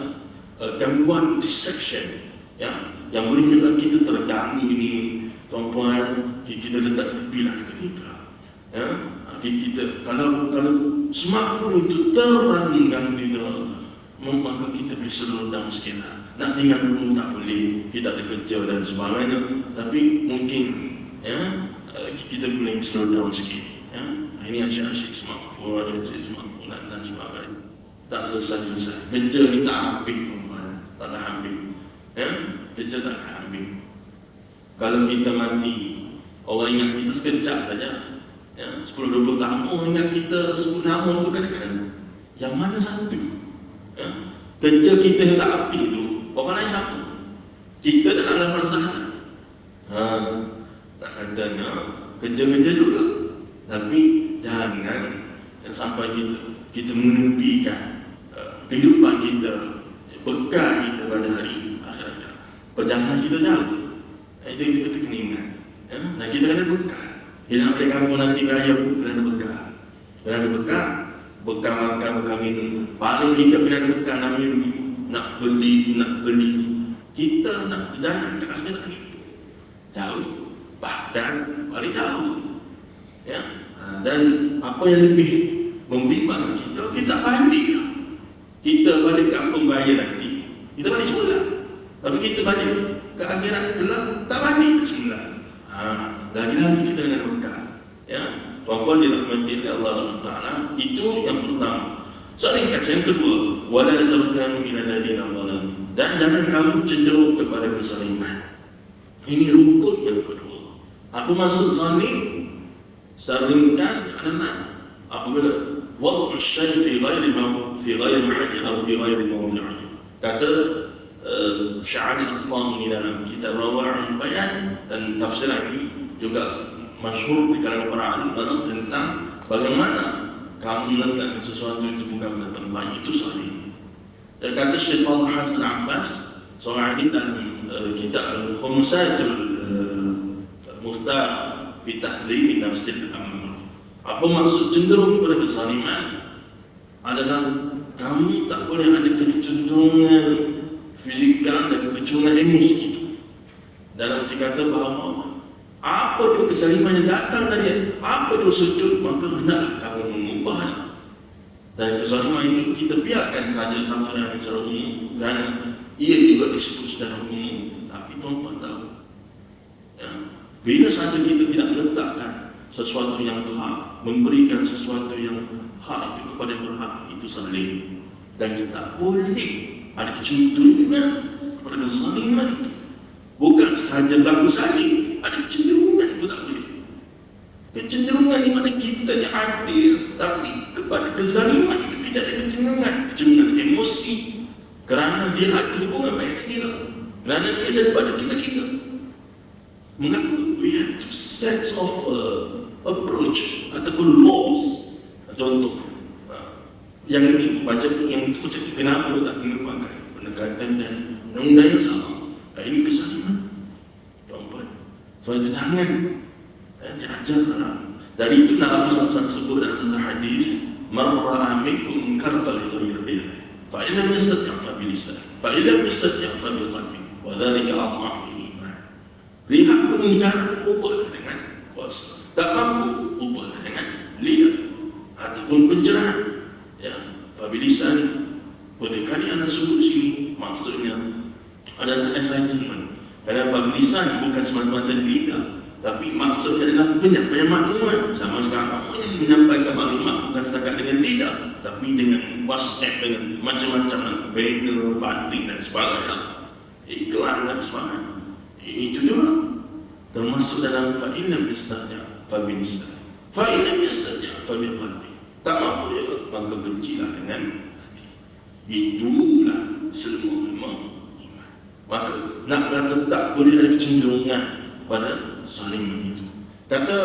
gangguan distraction, ya, yang boleh menyebabkan kita terganggu ini, tuan-tuan, kita letak tepilah seketika, ya. Kita kalau smartphone itu terlalu mengganggu kita, maka kita boleh slow down sikit lah. Nak tinggal dulu tak boleh, kita ada kerja dan sebagainya, tapi mungkin, ya, kita boleh slow down sikit, ya. Ini asyik-asyik smartphone dan sebagainya, tak selesai-selesai. Kerja ni tak habis, tuan-tuan, tak dah habis, ya. Kerja tak dah habis. Kalau kita mati, orang ingat kita sekejap saja, ya, 10-20 tahun, orang ingat kita 10 tahun tu kadang-kadang. Yang mana satu? Ya? Kerja kita yang tak habis tu, orang lain siapa? Kita dan alam masalah. Tak katanya kerja-kerja juga, tapi jangan sampai kita menepikan kehidupan kita, bekal kita pada hari akhirat. Perjalanan kita jauh, itu kita kena ingat, ya? Dan kita kena bekal. Kita nak balik kampung nanti raya pun kena ada bekal. Kena ada bekal, bekal makan, bekal minum. Paling kita kena ada bekal namanya dulu. Nak beli tu, nak beli tu. Kita nak berjalan ke akhirat itu jauh, bahkan paling jauh, ya. Dan apa yang lebih membimbang kita balik. Kita balik kampung raya nanti, kita balik semula. Tapi kita balik ke akhirat kelak, tak balik ke semula. Lagi-lagi kita dengan bekal, ya. Tuan-tuan dirahmati oleh Allah SWT, itu yang pertama. Soalan ringkas yang kedua, wala tarkanu ila alladziina zalamu, dan jangan kamu cenderung kepada kezaliman. Ini rukun yang kedua. Apa maksud zalim? Secara ringkas adalah apabila wad'u syai' fi ghairi mahalli atau fi ghairi mawdi'i. Kata Sya'ari Al-Islami dalam kitab Rawa'ul Bayan, dan tafsir ini juga masyhur di kalangan para ulama tentang bagaimana kamu meletakkan sesuatu itu bukan pada tempat itu zalim. Dan kata Syekh Fadhil Hasan Abbas seorang alim dalam kitab Al-Khumsatul Mukhtar fi Tahdhib Nafsil Amr. Apa maksud cenderung kepada kezaliman? Adalah kamu tak boleh ada kecenderungan fizikal dan kecenderungan emosi. Dalam kata bahawa apa juga kezaliman yang datang dari apa juga sujud, maka hendaklah kamu mengubahnya. Dan kezaliman ini kita biarkan saja tafsiran secara umum, kerana ia juga disebut secara umum. Tapi tuan-tuan tahu, ya, bila saja kita tidak meletakkan sesuatu yang hak, memberikan sesuatu yang hak itu kepada yang berhak, itu zalim. Dan kita boleh ada kecenderungan kepada kezaliman itu. Bukan sahaja berlaku zalim, ada kecenderungan itu tak boleh. Kecenderungan di mana kita ni adil, tapi kepada kezaliman itu tidak ada kecenderungan emosi, kerana dia ada hubungan baik dengan kita, kerana dia daripada kita. Mengapa we have to set of approach ataupun laws. Contoh yang ini macam yang itu, kenapa tak kena pakai pendekatan dan undang-undang yang sama? Ini kesalahan. Tuan-tuan, sebab itu jangan diajarkan. Dari itu Nabi SAW sebut dalam satu hadis, "Man ra'a minkum munkar falyughayyir biyadihi, fa in lam yastati' fa bilisanihi, fa in lam yastati' fa biqalbihi, wa dhalika adhaful iman." Lihat munkar, ubah dengan kuasa. Tak mampu, ubah dengan lidah ataupun pencerahan. Ya, fa bilisanihi. Pada kali anda sebut sini, maksudnya adalah enlightenment. Kerana fa bilisan bukan semata-mata lidah, tapi maksudnya adalah banyak maklumat. Sama sekarang kamu yang menyampaikan maklumat bukan setakat dengan lidah, tapi dengan WhatsApp, dengan macam-macam banner, banting dan sebagainya, iklan dan sebagainya. Itu juga termasuk dalam fa'in lam yastati' fa bilisan, fa'in lam yastati' fa biqalbi. Tak mampu juga, maka bencilah dengan hati. Itulah semua iman. Maka nak kata tak boleh ada kecenderungan pada saling itu. Kata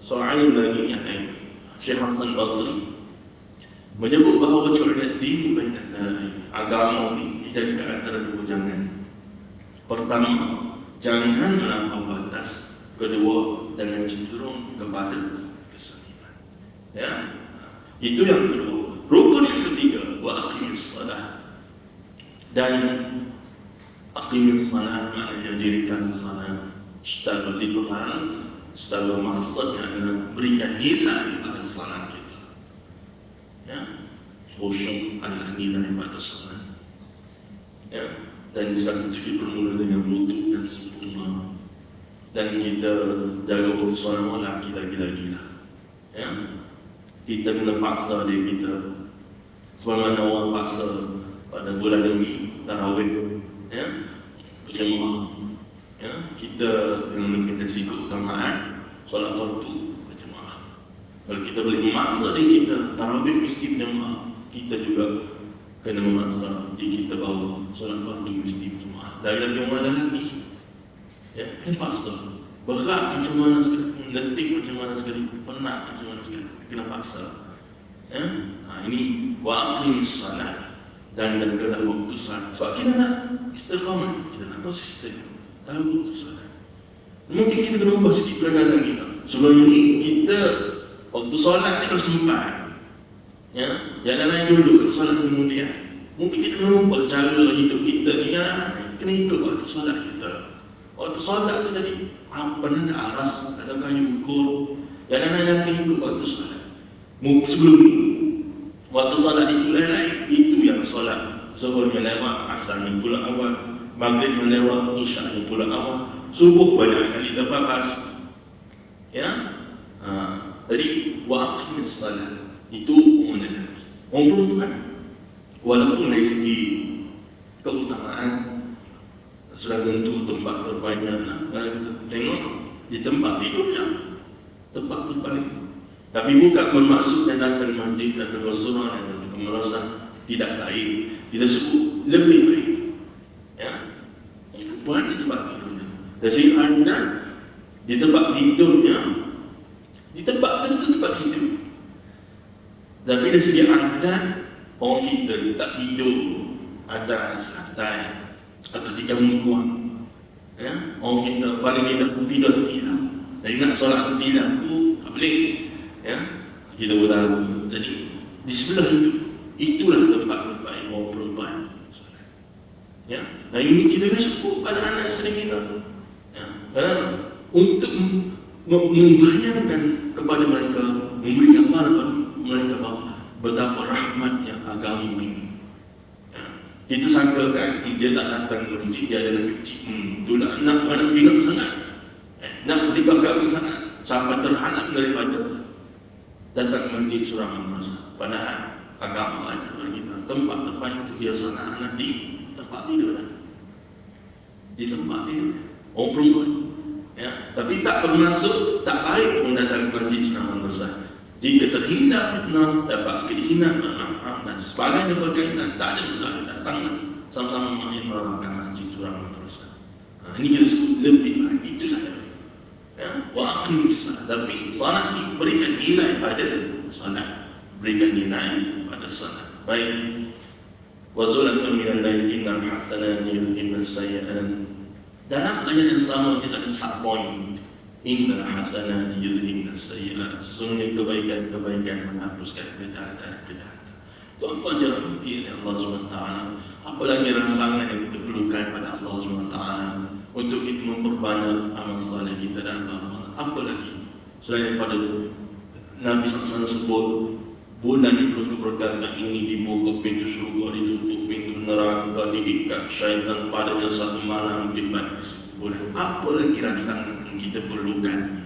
seorang lagi yang lain, Syekh Hasan Basri menyebut bahawa ju'lat din bainan narain, agama ini dijadikan antara dua jangan. Pertama, jangan melampaui batas. Kedua, jangan cenderung kepada kesaliman. Ya, itu yang kedua. Rukun yang ketiga, wa aqimis salah. Dan aqimis salah maknanya dirikan salat secara literal, secara maksudnya adalah berikan nilai pada salat kita. Ya, khusyuk adalah nilai pada salat. Ya, dan salat itu bermula dengan wudhu yang sempurna. Dan kita jaga urusan Allah kita gila-gila. Ya, kita kena paksa diri kita. Sebagaimana orang paksa pada bulan ini tarawih, ya, berjemaah. Ya, kita yang memiliki keutamaan solat fardu berjemaah. Kalau kita boleh memaksa diri kita tarawih mesti berjemaah, kita juga kena memaksa diri kita bahawa solat fardu mesti berjemaah. Lagi-lagi orang lelaki, ya, kena paksa. Berat macam mana sekalipun, letih macam mana sekalipun, penat macam mana sekalipun, kena paksa. Ya, ini wa aqimis salah, dan jagalah waktu salat. Sebab kita nak istiqamah, kita nak konsisten dalam waktu salat. Mungkin kita kena ubah sikit perancangan kita. Sebelum ini kita waktu salat ni kalau sempat, ya, jangan lain dulu waktu salat kemudian. Mungkin kita kena ubah cara hidup kita ni, kena hidup waktu salat kita. Waktu salat tu jadi pernah ada aras atau kayu ukur, jangan hidup waktu salat. Sebelum ni waktu salat itu lain-lain. Itu yang salat zuhurnya lewat, asarnya pula awal, maghribnya lewat, isyaknya pula awal, subuh banyak kali terbatas. Ya, jadi wa aqimis salat itu orang lelaki. Orang perempuan, walaupun dari segi keutamaan sudah tentu tempat terbanyak lah. Kita tengok di tempat tidurnya, tempat terbaik. Tapi bukan bermaksud datang masjid, datang surah, datang madrasah tidak baik. Kita sebut lebih baik. Ya, perempuan di tempat tidurnya. Dari segi anda di tempat tidurnya, di tempat tentu tempat tidur. Tapi dari segi anda, orang kita tak tidur atas lantai atau tiga mengkuang. Ya, orang kita paling tidak pun tidur tertilam. Jadi nak solat tertilam tu tak boleh. Ya, kita tahu. Jadi di sebelah itu, itulah tempat terbaik orang perempuan. Ya, nah ini kita kena sebut pada anak isteri kita. Ya, dan untuk membayangkan kepada mereka, memberi gambar kepada mereka bahawa betapa rahmatnya agama ini. Ya, kita sangkakan dia tak datang ke masjid, dia adalah kecil. Itulah nak bina sangat, nak berikan kami sangat sampai terhalang daripada datang ke masjid surah madrasah. Padahal agama ajar kita tempat terbaik untuk biasa anak-anak di tempat tidur. Di tempat tidur orang perempuan. Ya, tapi tak bermaksud tak baik pun datang ke masjid surah madrasah. Jika terhindar fitnah, dapat keisinan dan sebagainya berkaitan, tak ada masalah, datanglah sama-sama mengamalkan masjid surah madrasah. Ini kita sebut lebih baik, itu saja. Ya, wa aqimis salat. Tapi salat ni berikan nilai pada salat, berikan nilai pada salat. Baik, Wa zulfan minal lail innal hasanati yudhibna sayyi'at. Dalam ayat yang sama kita ada subpoint, innal hasanati yudhibna sayyi'at. Sesungguhnya kebaikan-kebaikan menghapuskan kejahatan-kejahatan. Tuan-tuan dirahmati oleh Allah SWT, apa lagi rangsangan yang kita perlukan pada Allah SWT untuk kita memperbanyak amal saleh kita dalam Ramadan? Apa lagi selain daripada Nabi SAW sebut bulan ini penuh keberkatan, ini dibuka pintu syurga, ditutup pintu neraka, diikat syaitan pada satu malam di bulan. Apa lagi rangsangan yang kita perlukan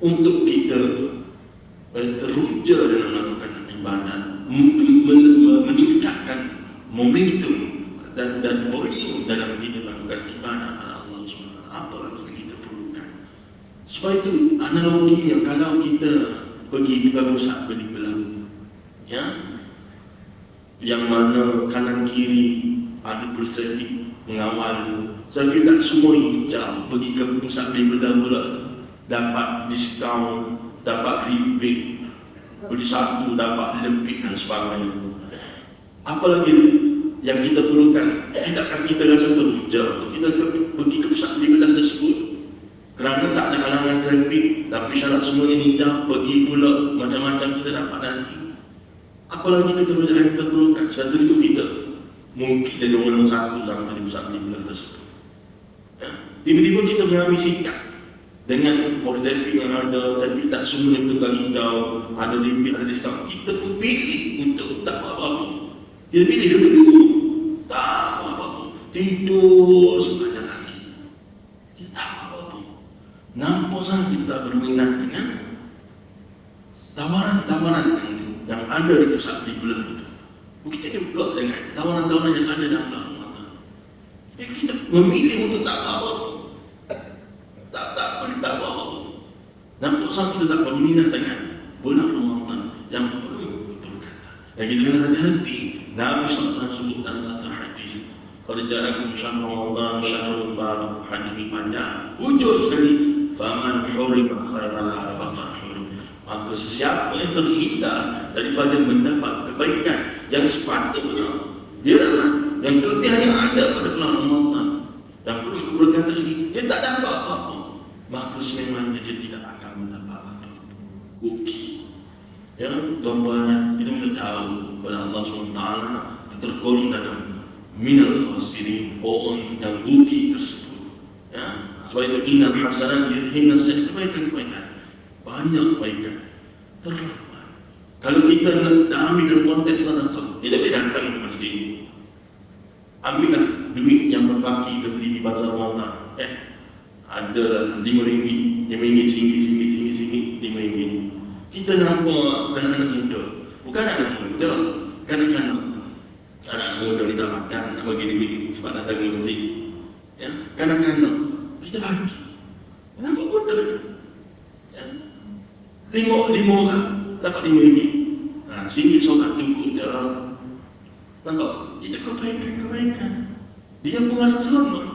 untuk kita teruja dalam melakukan ibadat, meningkatkan momentum dan volume dalam kita melakukan ibadat pada Allah SWT? Apa lagi yang kita perlukan? Sebab itu analoginya, kalau kita pergi ke pusat beli belah, ya, yang mana kanan kiri ada polis trafik mengawal, trafik tak semua hijau, pergi ke pusat beli belah pula dapat diskaun, dapat rebate, beli satu dapat lebih dan sebagainya. Apalagi yang kita perlukan? Tidakkah kita rasa teruja untuk kita pergi ke pusat beli belah tersebut kerana tak ada halangan trafik, tapi syarat semuanya hijau, pergi pula macam-macam kita dapat nanti? Apalagi keteruja yang kita perlukan? Sebab itu kita mungkin jadi orang satu sampai di pusat beli belah tersebut, ya. Tiba-tiba kita mengambil sikap dengan polis trafik yang ada, trafik tak semua tukang hijau, ada limit, ada diskaun. Kita pun pilih untuk tak buat apa-apa. Kita pilih dulu, tak buat apa-apa, tidur sepanjang hari. Kita tak buat apa-apa. Nampak sangat kita tak berminat dengan tawaran-tawaran yang ada di pusat beli belah itu. Begitu juga dengan tawaran-tawaran yang ada dalam Ramadan. Jadi kita memilih untuk tak buat apa-apa. Tak buat apa-apa. Nampak sangat kita tak berminat dengan bulan Ramadan yang penuh keberkatan. Yang kita kena hati-hati. Nabi SAW sebut dalam satu hadis, qad ja'akum syahrul Ramadan syahrul mubarak. Hadis ini panjang, hujur sekali. Faman hurima khairan faqad hurim. Maka sesiapa yang terhindar daripada mendapat kebaikan yang sepatutnya dia dapat, yang kelebihan yang ada pada bulan Ramadan yang penuh keberkatan ini, dia tak dapat apa-apa, maka sememangnya dia tidak akan mendapat apa-apa. Rugi. Ya, tuan-tuan, kita minta tahu pada Allah SWT, kita tergolong dalam minal khasirin, orang yang rugi tersebut. Ya, sebab itu innal hasanat yudhibna sayyi'at, kebaikan-kebaikan, banyak kebaikan, terlalu banyak. Kalau kita nak ambil dalam konteks sedekah, kita boleh datang ke masjid, ambillah duit yang berbaki kita beli di bazar Ramadan. Ada RM5, RM5, RM5. Kita nampak anak-anak muda, bukan anak muda, kadang-kadang anak muda ni tak makan, nak bagi duit sebab datang ke masjid. Ya, kadang-kadang kita bagi, nampak muda. Ya, lima orang dapat RM5. RM1 solat cukup dah. Nampak? Itu kebaikan-kebaikan. Dia pun rasa selamat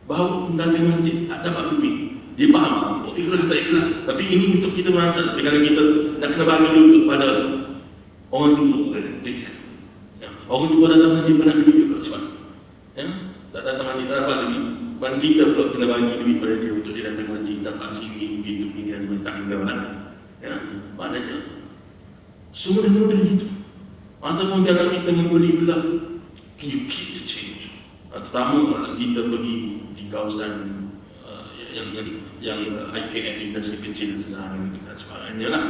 bahawa datang masjid dapat duit. Dia faham apa ikhlas tak ikhlas, tapi ini untuk kita merasa. Tapi kalau kita nak kena bagi juga kepada orang tua, ya, orang tua datang masjid pun nak duit juga sebab, ya, tak datang masjid tak dapat duit. Dan kita pula kena bagi duit pada dia untuk dia datang masjid dapat RM1, begitu ini dan tak kena lah. Ya, maknanya semudah-mudah itu. Ataupun kalau kita membeli belah, you keep the change. Terutama kita pergi di kawasan yang IKS, industri kecil dan sederhana dan sebagainya lah.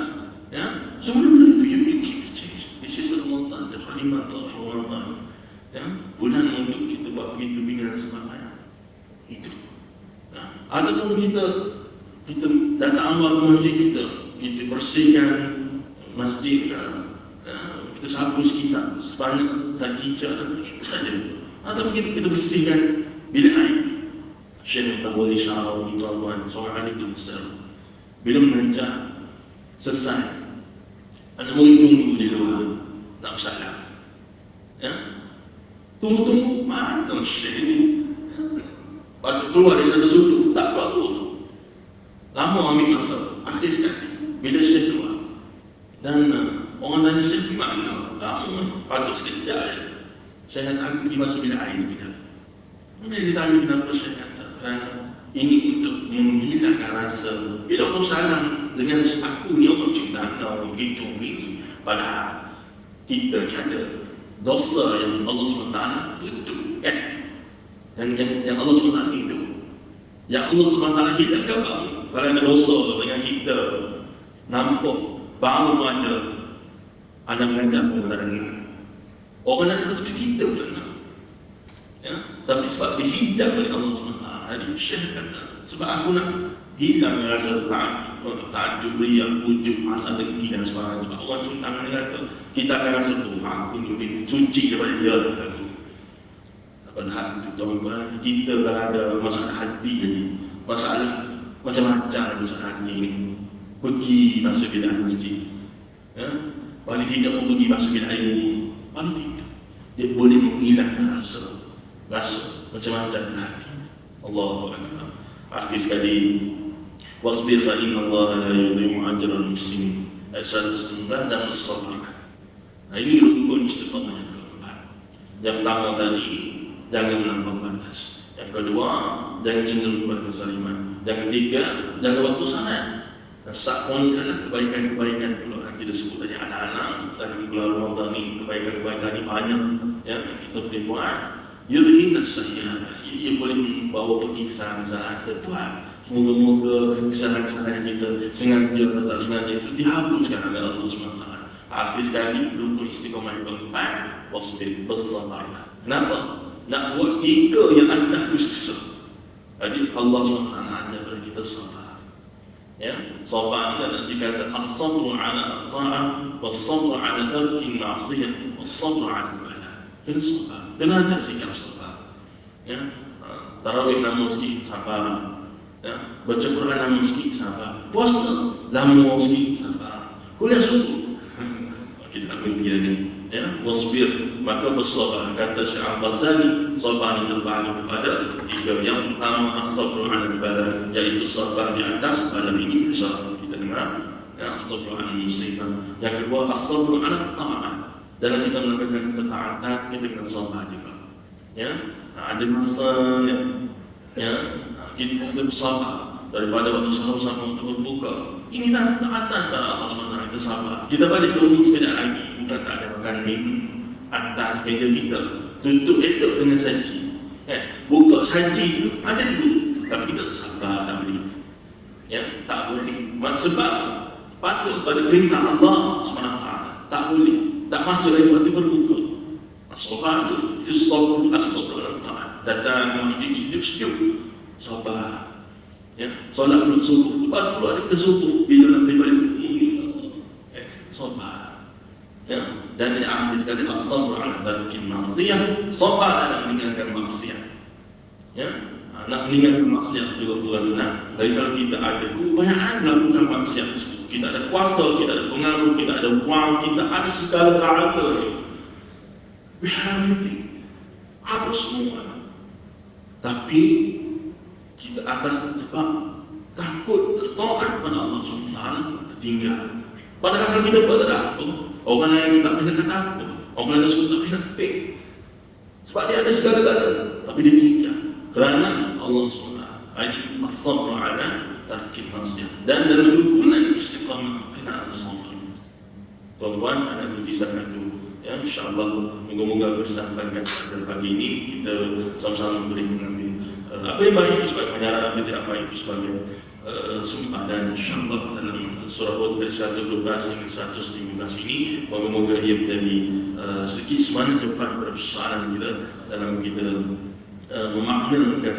Ya, semudah-mudah itu, you keep the change. This is Ramadan, the kalimat of Ramadan. Ya, bulan untuk kita buat begitu bina dan sebagainya. Itu. Ya. Ataupun kita datang awal ke masjid kita bersihkan masjid, ya, kita sapu sekitar sebanyak tajijah, itu saja. Ataupun kita bersihkan bilik air. Syekh Mutawalli Syarawi, tuan-tuan, seorang alim besar, bila mengajar selesai, anak murid tunggu di luar nak bersalam. Ya, tunggu mana Syekh ini? Patut keluar dari satu sudut, tak keluar. Lama ambil masa, akhir sekali bila Syekh keluar dan orang tanya Syekh di mana? Lama, patut sekejap. Saya kata, aku pergi masuk bilik air sekejap. Dia ditanya kenapa, saya kata, kerana ini untuk menghilangkan rasa. Bila Allah salam dengan aku ni, Allah cipta kau begitu ini. Padahal kita ni ada dosa yang Allah SWT tutup, kan? Yang Allah SWT hidup. Yang Allah SWT hilangkan kamu. Kalau ada dosa dengan kita, nampak baru ada menganggap pun tak dengar. Orang nak tutup kita pun tak dengar. Ya? Tapi sebab dihijab oleh Allah SWT, hari Syekh kata, sebab aku nak hilang rasa takjub, riak, ujub, asa dengki dan sebagainya. Sebab orang cium tangan dia kata, kita akan rasa tu, aku ni lebih suci daripada dia. Padahal itu tuan-tuan, kita kalau ada masalah hati lagi, masalah macam-macam masalah hati ni, pergi masuk bilik masjid. Ya? Paling tidak pun pergi masuk bilik air umum. Paling tidak, dia boleh menghilangkan rasa macam-macam dalam hati. Allahu Akbar. Akhir sekali, wasbir fa inna Allah la yudhi'u ajra al-muslimin. Ayat 109 dan as-sabr. Nah, ini rukun istiqamah yang keempat. Yang pertama tadi, jangan melampaui batas. Yang kedua, jangan cenderung kepada kezaliman. Yang ketiga, jangan waktu sangat. Dan sakon adalah kebaikan-kebaikan keluarga kita sebut tadi, anak-anak dalam bulan Ramadan ini, kebaikan-kebaikan ini banyak yang kita boleh buat. Yudhi'na sayyi'at, ia boleh membawa pergi kesalahan-kesalahan kita buat. Semoga-moga kesalahan-kesalahan kita sengaja atau tak sengaja itu dihapuskan oleh Allah SWT. Akhir sekali, rukun istiqamah yang keempat, wasbir, bersabarlah. Kenapa? Nak buat tiga yang anda tu siksa. Jadi Allah SWT ada pada kita sabar. Ya, sabar dan nanti kata as-sabru ala at-ta'ah, was-sabru ala tarki al-ma'siyah, was-sabru ala al-bala. Kena sabar. Kena ada sikap sabar. Ya, tarawih lama sikit sabar. Ya, baca Quran lama sikit sabar. Puasa lama sikit sabar. Kuliah subuh. Kita nak berhenti lagi. Ya, wasbir, maka bersabar. Kata Syekh Al-Ghazali, sabar ini terbagi kepada tiga. Yang pertama, as-sabru ala al-bala, iaitu sabar di atas bala ini besar. Kita dengar, ya, as-sabru ala musibah. Yang kedua, as-sabru ala ta'ah. Dalam kita melakukan ketaatan, kita kena sabar juga. Ya, ada masanya, ya, kita bersabar daripada waktu sahur sampai waktu berbuka. Ini dah ketaatan pada Allah SWT. Kita sabar. Kita balik ke rumah sekejap lagi, bukan tak ada makan minum atas meja kita, tutup elok dengan saji. Buka saji itu ada juga, tapi kita sabar, tak boleh. Ya, tak boleh. Sebab patuh pada perintah Allah SWT. Tak boleh. Tak masuk lagi waktu berbuka. Sabar itu sabr, as-sabr al-ta'ah. Datang ke masjid sejuk-sejuk, sabar. Ya, solat dulu subuh, lepas pula ada subuh, bila nak balik sabar. Ya, dan yang akhir sekali, as-sabr ala tarki al-ma'siyah, sabar dalam meninggalkan maksiat. Ya, nak meninggalkan maksiat juga tuan-tuan. Jadi kalau kita ada keupayaan melakukan maksiat tersebut, kita ada kuasa, kita ada pengaruh, kita ada wang, kita ada segala-galanya. We have everything. Ada semua. Tapi kita atas sebab takut taat pada Allah SWT tertinggal. Padahal kalau kita buat tak apa, orang lain tak boleh kata apa, orang lain tak boleh tik. Sebab dia ada segala-galanya, tapi dia tinggal kerana Allah SWT. Ini as-sabr ala tarki al-ma'siyah. Dan dalam rukunan istiqamah kena ada sabar. Tuan-tuan, anak berhenti sangat itu. Ya, insyaAllah moga-moga bersampaikan pada pagi ini kita sama-sama boleh mengambil apa yang baik itu sebagai penyaran, apa tidak baik itu sebagai sumpah. Dan insyaAllah dalam surah Hud ayat 112 hingga 115 ini moga-moga ia menjadi sedikit semangat depan pada persoalan kita dalam kita memaknakan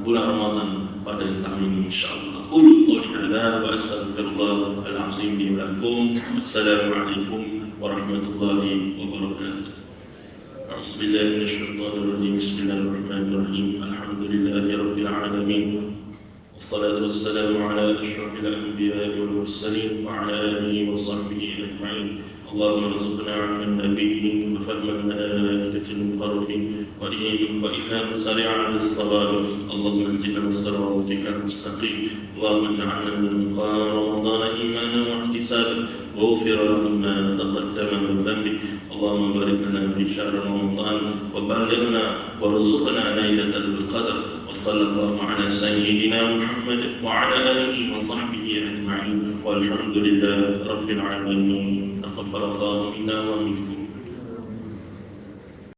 bulan Ramadan pada tahun ini insyaAllah. Qul qawli hadza wa astaghfirullah al-azim li wa lakum. Assalamualaikum warahmatullahi wabarakatuh. A'udzu billahi minasyaitonir rajim. Bismillahirrahmanirrahim. Alhamdulillahi rabbil alamin. Wassalatu wassalamu ala asyrafil anbiya'i wal mursalin wa ala alihi wa sahbihi ajma'in. Allahumma rzuqna 'ilman nabiyyin wa fahman malaikatil muqarrabin wa ilhaman sari'an as-sabar. Allahumma ihdina lis-siratal mustaqim. Allahumma ij'alna min Ramadan imanan wa ihtisaban. واغفر لهم ما تقدم من ذنبه. اللهم بارك لنا في شهر رمضان وبلغنا وارزقنا ليلة القدر. وصلى الله على سيدنا محمد وعلى آله وصحبه أجمعين والحمد لله رب العالمين. تقبل الله منا ومنكم.